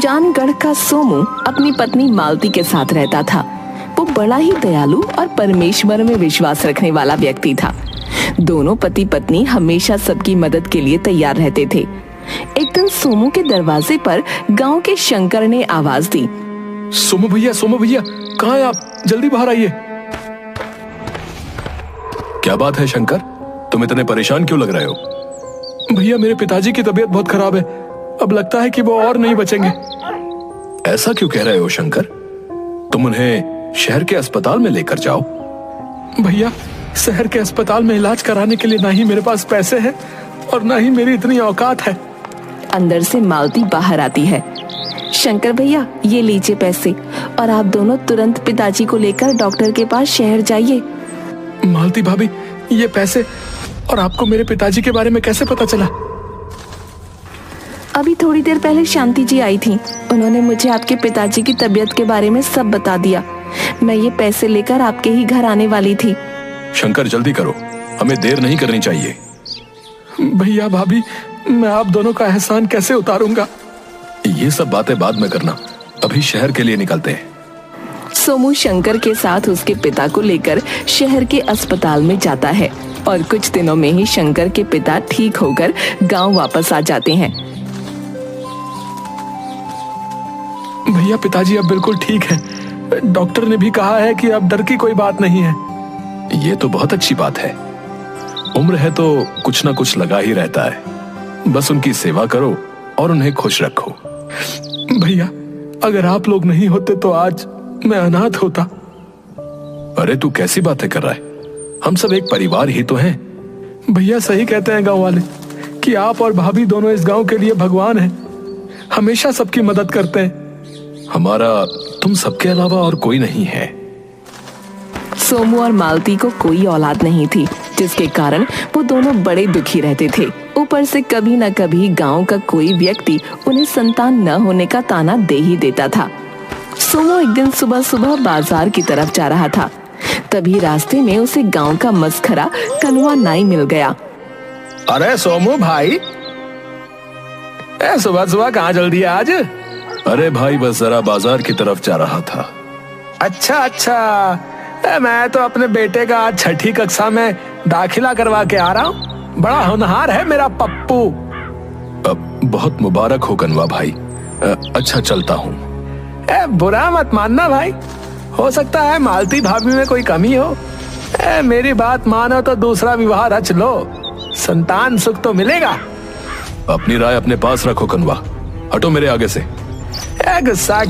सुजानगढ़ का सोमू अपनी पत्नी मालती के साथ रहता था। वो बड़ा ही दयालु और परमेश्वर में विश्वास रखने वाला व्यक्ति था। दोनों पति पत्नी हमेशा सबकी मदद के लिए तैयार रहते थे। एक दिन सोमू के दरवाजे पर गांव के शंकर ने आवाज दी, सोमू भैया, कहाँ हैं आप? जल्दी बाहर आइए। क्या बात है शंकर, तुम इतने परेशान क्यों लग रहे हो? भैया, मेरे पिताजी की तबीयत बहुत खराब है। अब लगता है कि वो और नहीं बचेंगे। ऐसा क्यों कह रहे हो शंकर? तुम उन्हें शहर के अस्पताल में लेकर जाओ। भैया, शहर के अस्पताल में इलाज कराने के लिए ना ही मेरे पास पैसे हैं और ना ही मेरी इतनी औकात है। अंदर से मालती बाहर आती है। शंकर भैया, ये लीजिए पैसे और आप दोनों तुरंत पिताजी को लेकर डॉक्टर के पास शहर जाइए। मालती भाभी, ये पैसे और आपको मेरे पिताजी के बारे में कैसे पता चला? अभी थोड़ी देर पहले शांति जी आई थी। उन्होंने मुझे आपके पिताजी की तबीयत के बारे में सब बता दिया। मैं ये पैसे लेकर आपके ही घर आने वाली थी। शंकर, जल्दी करो, हमें देर नहीं करनी चाहिए। भैया भाभी, मैं आप दोनों का एहसान कैसे उतारूंगा? ये सब बातें बाद में करना, अभी शहर के लिए निकलते हैं। सोमू शंकर के साथ उसके पिता को लेकर शहर के अस्पताल में जाता है और कुछ दिनों में ही शंकर के पिता ठीक होकर गांव वापस आ जाते हैं। भैया, पिताजी अब बिल्कुल ठीक है। डॉक्टर ने भी कहा है कि अब डर की कोई बात नहीं है। ये तो बहुत अच्छी बात है। उम्र है तो कुछ ना कुछ लगा ही रहता है। बस उनकी सेवा करो और उन्हें खुश रखो। भैया, अगर आप लोग नहीं होते तो आज मैं अनाथ होता। अरे तू कैसी बातें कर रहा है? हम सब एक परिवार ही तो हैं। भैया, सही कहते हैं गांव वाले कि आप और भाभी दोनों इस गांव के लिए भगवान हैं। हमेशा सबकी मदद करते हैं। हमारा तुम सबके अलावा और कोई नहीं है। सोमू और मालती को कोई औलाद नहीं थी, जिसके कारण वो दोनों बड़े दुखी रहते थे। ऊपर से कभी न कभी गांव का कोई व्यक्ति उन्हें संतान न होने का ताना दे ही देता था। सोमू एक दिन सुबह सुबह बाजार की तरफ जा रहा था। तभी रास्ते में उसे गांव का मस्खरा कनुआ नाई मिल गया। अरे सोमू भाई, सुबह सुबह कहाँ जल्दी है आज? अरे भाई, बस जरा बाजार की तरफ जा रहा था। अच्छा, मैं तो अपने बेटे का आज 6ठी कक्षा में दाखिला करवा के आ रहा हूँ। बड़ा होनहार है मेरा पप्पू। बहुत मुबारक हो कनवा भाई। अच्छा, चलता हूँ। बुरा मत मानना भाई, हो सकता है मालती भाभी में कोई कमी हो। मेरी बात मानो तो दूसरा विवाह रच लो, संतान सुख तो मिलेगा। अपनी राय अपने पास रखो कनवा, हटो मेरे आगे से। गुस्सा